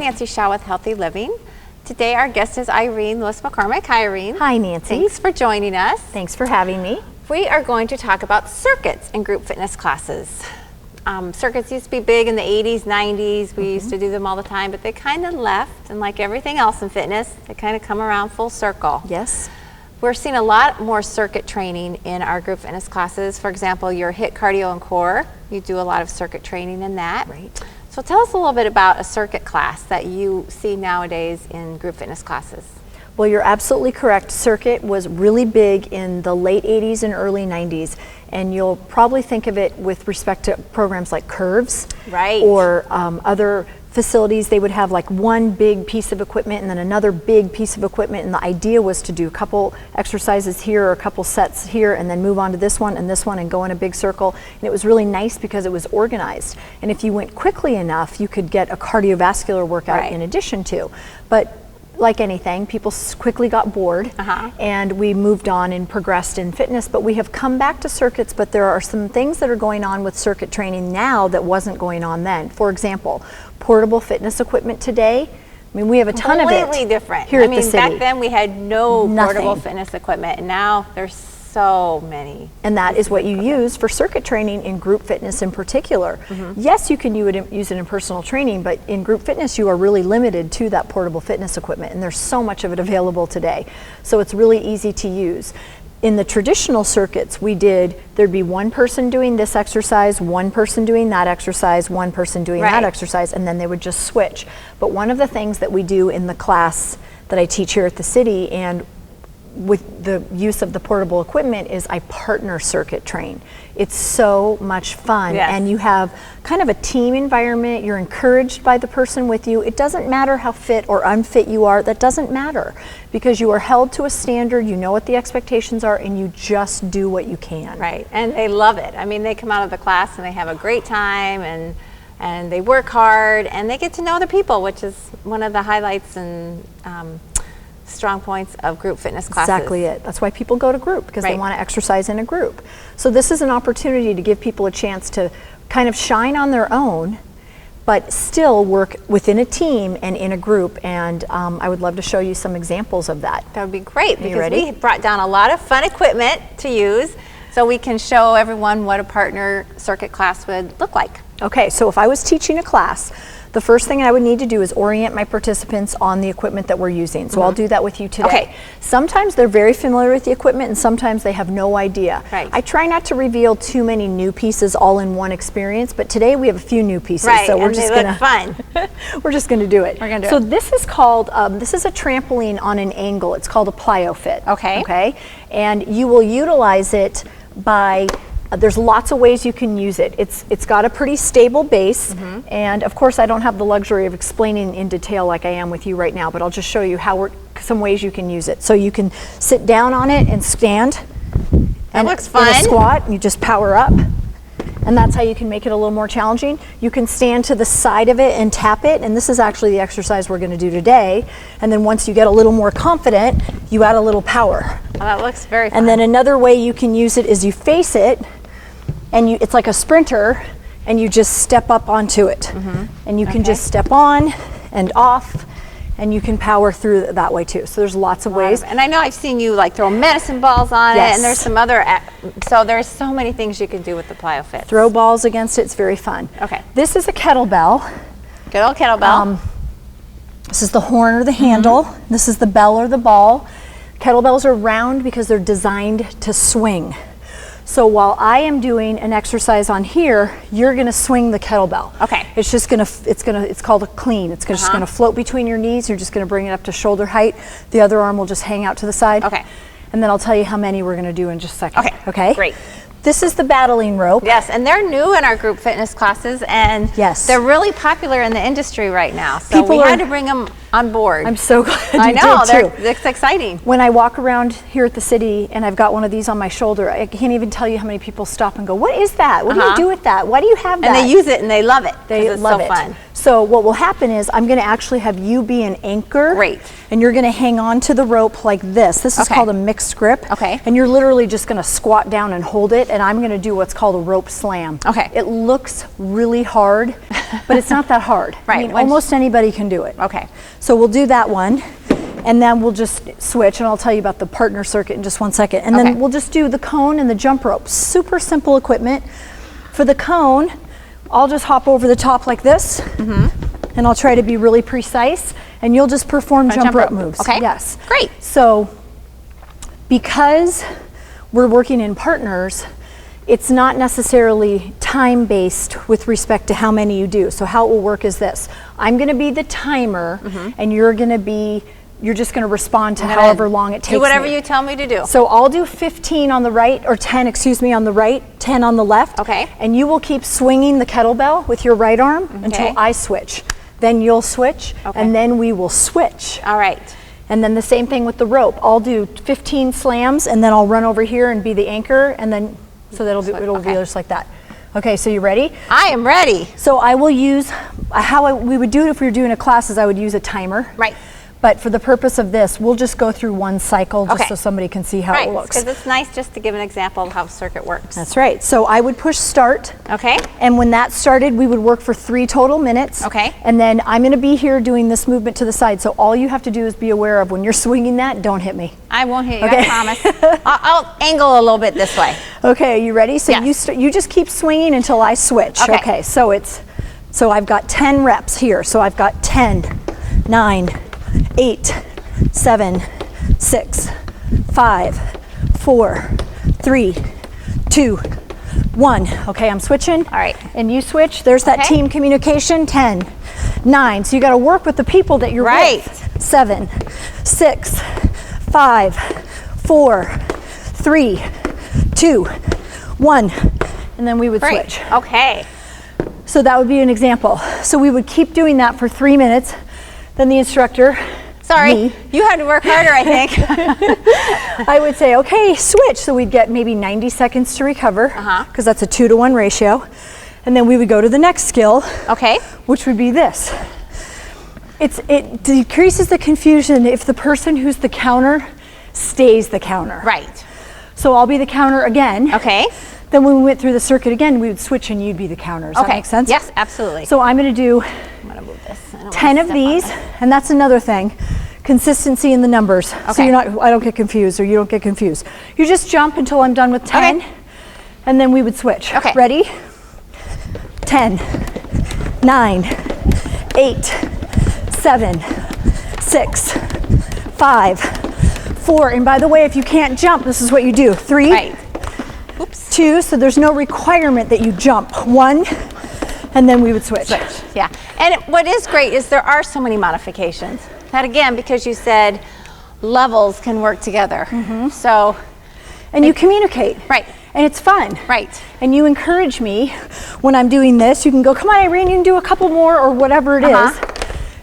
Nancy Shaw with Healthy Living. Today our guest is Irene Lewis McCormick. Hi, Irene. Hi, Nancy. Thanks for joining us. Thanks for having me. We are going to talk about circuits in group fitness classes. Circuits used to be big in the 80s, 90s. We used to do them all the time, but they kind of left, and like everything else in fitness, they kind of come around full circle. Yes. We're seeing a lot more circuit training in our group fitness classes. For example, your HIIT cardio and core, you do a lot of circuit training in that. Right. So tell us a little bit about a circuit class that you see nowadays in group fitness classes. Well, you're absolutely correct. Circuit was really big in the late 80s and early 90s, and you'll probably think of it with respect to programs like Curves, right, or other facilities. They would have like one big piece of equipment and then another big piece of equipment, and the idea was to do a couple exercises here or a couple sets here and then move on to this one and go in a big circle. And it was really nice because it was organized, and if you went quickly enough you could get a cardiovascular workout right. in addition to. But like anything, people quickly got bored, and we moved on and progressed in fitness, but we have come back to circuits. But there are some things that are going on with circuit training now that wasn't going on then. For example, portable fitness equipment today, I mean, we have a ton of it. Completely different. Here at the city. Back then we had no portable fitness equipment, and now there's so many. And that is what you use for circuit training in group fitness in particular. Yes, you can use it in personal training, but in group fitness you are really limited to that portable fitness equipment, and there's so much of it available today. So it's really easy to use. In the traditional circuits there'd be one person doing this exercise, one person doing that exercise, one person doing that exercise, and then they would just switch. But one of the things that we do in the class that I teach here at the city, and with the use of the portable equipment, is I partner circuit train. It's so much fun, and you have kind of a team environment. You're encouraged by the person with you. It doesn't matter how fit or unfit you are. That doesn't matter, because you are held to a standard. You know what the expectations are, and you just do what you can. Right, and they love it. I mean, they come out of the class and they have a great time, and they work hard, and they get to know the people, which is one of the highlights and strong points of group fitness classes. Exactly it. That's why people go to group, because they want to exercise in a group. So this is an opportunity to give people a chance to kind of shine on their own, but still work within a team and in a group. And I would love to show you some examples of that. That would be great, because we brought down a lot of fun equipment to use, so we can show everyone what a partner circuit class would look like. Okay, so if I was teaching a class, the first thing I would need to do is orient my participants on the equipment that we're using. So I'll do that with you today. Okay. Sometimes they're very familiar with the equipment, and sometimes they have no idea. Right. I try not to reveal too many new pieces all in one experience, but today we have a few new pieces. Right, so we're and just they look fun. we're just gonna do it. We're gonna do so it. this is called, this is a trampoline on an angle. It's called a plyo fit. Okay. Okay. And you will utilize it by, there's lots of ways you can use it. It's got a pretty stable base, and of course I don't have the luxury of explaining in detail like I am with you right now, but I'll just show you some ways you can use it. So you can sit down on it and stand. That looks fun. In a squat, and you just power up. And that's how you can make it a little more challenging. You can stand to the side of it and tap it, and this is actually the exercise we're gonna do today. And then once you get a little more confident, you add a little power. Oh, that looks very fun. And then another way you can use it is you face it, and it's like a sprinter, and you just step up onto it. And you can just step on and off, and you can power through that way too. So there's lots of ways. And I know I've seen you like throw medicine balls on it, and there's some other, so there's so many things you can do with the plyo fit. Throw balls against it, it's very fun. Okay. This is a kettlebell. Good old kettlebell. This is the horn or the handle. This is the bell or the ball. Kettlebells are round because they're designed to swing. So while I am doing an exercise on here, you're gonna swing the kettlebell. Okay. It's just it's called a clean. It's just gonna float between your knees. You're just gonna bring it up to shoulder height. The other arm will just hang out to the side. Okay. And then I'll tell you how many we're gonna do in just a second. Okay. Okay? Great. This is the battling rope. Yes, and they're new in our group fitness classes, and they're really popular in the industry right now. So we had to bring them on board. I'm so glad you I know, did too. It's exciting. When I walk around here at the city and I've got one of these on my shoulder, I can't even tell you how many people stop and go, what is that? What do you do with that? Why do you have that? And they use it and they love it. They love it. Fun. So what will happen is I'm going to actually have you be an anchor. Great. And you're going to hang on to the rope like this. This is called a mixed grip. Okay. And you're literally just going to squat down and hold it, and I'm going to do what's called a rope slam. Okay. It looks really hard, but it's not that hard. Right. I mean, almost anybody can do it. Okay. So we'll do that one, and then we'll just switch, and I'll tell you about the partner circuit in just 1 second. And then we'll just do the cone and the jump rope. Super simple equipment. For the cone, I'll just hop over the top like this, and I'll try to be really precise, and you'll just perform jump rope moves. Okay. Yes. Great. So because we're working in partners, it's not necessarily time-based with respect to how many you do. So how it will work is this. I'm going to be the timer, and you're just going to respond to however long it takes. Do whatever you tell me to do. So I'll do 15 on the right, or 10, excuse me, on the right, 10 on the left. Okay. And you will keep swinging the kettlebell with your right arm until I switch. Then you'll switch, and then we will switch. All right. And then the same thing with the rope. I'll do 15 slams, and then I'll run over here and be the anchor, and then so that'll it'll be just like that. Okay, so you ready? I am ready. So I will use we would do it if we were doing a class is I would use a timer. Right. But for the purpose of this, we'll just go through one cycle just so somebody can see how it looks. Because it's nice just to give an example of how circuit works. That's right. So I would push start. Okay. And when that started, we would work for 3 total minutes. Okay. And then I'm going to be here doing this movement to the side. So all you have to do is be aware of when you're swinging that, don't hit me. I won't hit you, I promise. I'll angle a little bit this way. Okay, you ready? So yes. you just keep swinging until I switch. Okay, so I've got 10 reps here. So I've got 10, 9, 8, 7, 6, 5, 4, 3, 2, 1. Okay, I'm switching. All right. And you switch. There's that team communication. 10, 9. So you got to work with the people that you're with. 7, 6, 5, 4, 3, 2, 1. And then we would switch. Okay. So that would be an example. So we would keep doing that for 3 minutes. Then the instructor, sorry, you had to work harder, I think. I would say, okay, switch. So we'd get maybe 90 seconds to recover, because that's a 2-to-1 ratio. And then we would go to the next skill, which would be this. It decreases the confusion if the person who's the counter stays the counter. Right. So I'll be the counter again. Okay. Then when we went through the circuit again, we would switch and you'd be the counter. Does that make sense? Yes, absolutely. So I'm going to do 10 of these, and that's another thing. Consistency in the numbers. So I don't get confused, or you don't get confused. You just jump until I'm done with 10, and then we would switch. Okay. Ready? 10, 9, 8, 7, 6, 5, 4. And by the way, if you can't jump, this is what you do. 3, 2, so there's no requirement that you jump. 1, and then we would switch. Yeah, and what is great is there are so many modifications. That again, because you said levels can work together. So, and you communicate. Right. And it's fun. Right. And you encourage me when I'm doing this. You can go, come on, Irene, you can do a couple more, or whatever it is.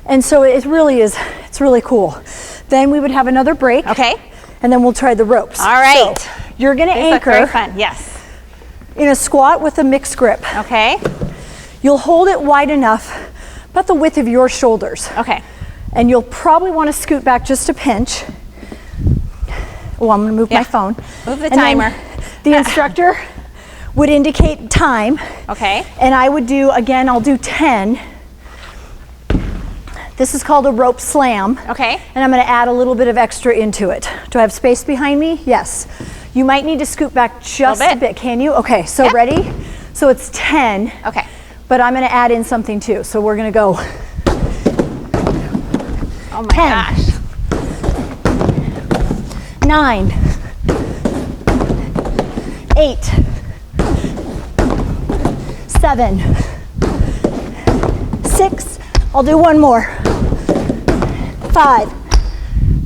And so it really is, it's really cool. Then we would have another break. Okay. And then we'll try the ropes. All right. So you're going to anchor. Very fun. Yes. In a squat with a mixed grip. Okay. You'll hold it wide enough, about the width of your shoulders. Okay. And you'll probably want to scoot back just a pinch. Oh, I'm going to move my phone. Move the timer. The instructor would indicate time. Okay. And I would do, again, I'll do 10. This is called a rope slam. Okay. And I'm going to add a little bit of extra into it. Do I have space behind me? Yes. You might need to scoot back just a bit. Can you? Okay, so ready? So it's 10. Okay. But I'm going to add in something too. So we're going to go. Oh my gosh. 9, 8, 7, 6. I'll do one more. 5.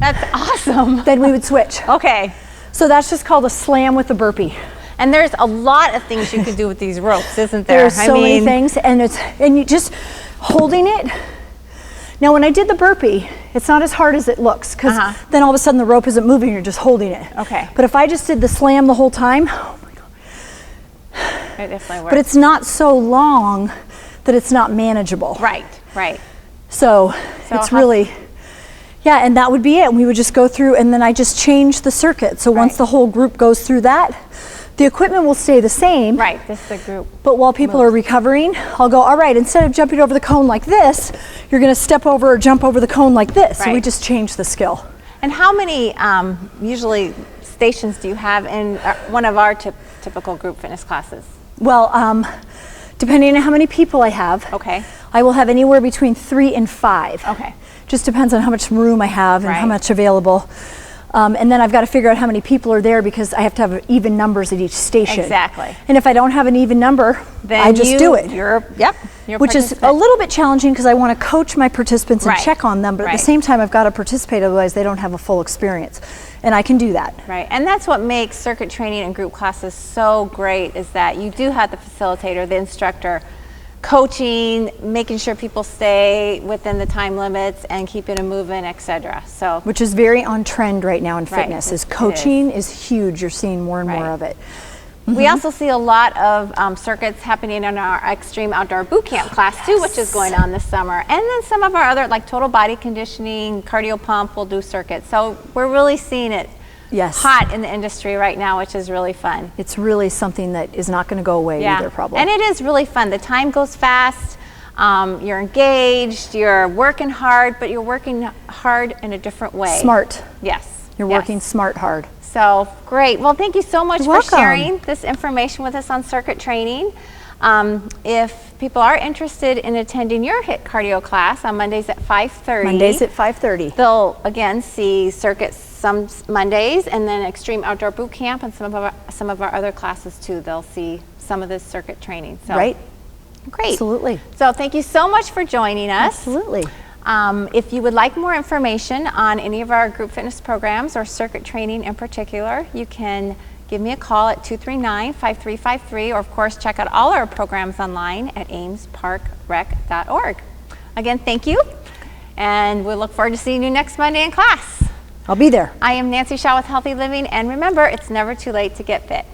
That's awesome. Then we would switch. Okay. So that's just called a slam with a burpee. And there's a lot of things you can do with these ropes, isn't there? There's so many things, and you just holding it. Now, when I did the burpee, it's not as hard as it looks, because then all of a sudden the rope isn't moving, you're just holding it. Okay. But if I just did the slam the whole time, oh my God. It definitely works. But it's not so long that it's not manageable. Right, right. So it's really, and that would be it. And we would just go through, and then I just change the circuit. So once the whole group goes through that, The equipment will stay the same. Right, this is the group. But while people are recovering, I'll go, all right, instead of jumping over the cone like this, you're going to step over or jump over the cone like this. So we Right. just change the skill. And how many usually stations do you have in one of our typical group fitness classes? Well, depending on how many people I have, Okay. I will have anywhere between 3 and 5. Okay. Just depends on how much room I have and how Right. much available. And then I've got to figure out how many people are there because I have to have even numbers at each station. Exactly. And if I don't have an even number, Then I just do it. You're a Which is a participant. little bit challenging because I want to coach my participants and Right. check on them, but at Right. the same time I've got to participate, otherwise they don't have a full experience. And I can do that. Right, and that's what makes circuit training and group classes so great, is that you do have the facilitator, the instructor, coaching, making sure people stay within the time limits and keeping them moving, etc. So, Which is very on trend right now in Right, fitness, is it coaching is huge. You're seeing more and more Right. of it. we also see a lot of circuits happening in our Extreme Outdoor Boot Camp class too, which is going on this summer. And then some of our other, like total body conditioning, cardio pump, will do circuits. So we're really seeing it Yes. hot in the industry right now, which is really fun. It's really something that is not going to go away either, probably. And it is really fun. The time goes fast. You're engaged. You're working hard, but you're working hard in a different way. Smart. Yes. You're yes. working smart hard. So great. Well, thank you so much You're for welcome. sharing this information with us on circuit training. If people are interested in attending your HIIT cardio class on Mondays at 5:30, Mondays at 5:30. they'll again see circuits some Mondays, and then Extreme Outdoor Boot Camp and some of our other classes too. They'll see some of this circuit training. So, Right? Great. Absolutely. So thank you so much for joining us. Absolutely. If you would like more information on any of our group fitness programs or circuit training in particular, you can give me a call at 239-5353, or of course check out all our programs online at amesparkrec.org. Again, thank you, and we look forward to seeing you next Monday in class. I'll be there. I am Nancy Shaw with Healthy Living, and remember, it's never too late to get fit.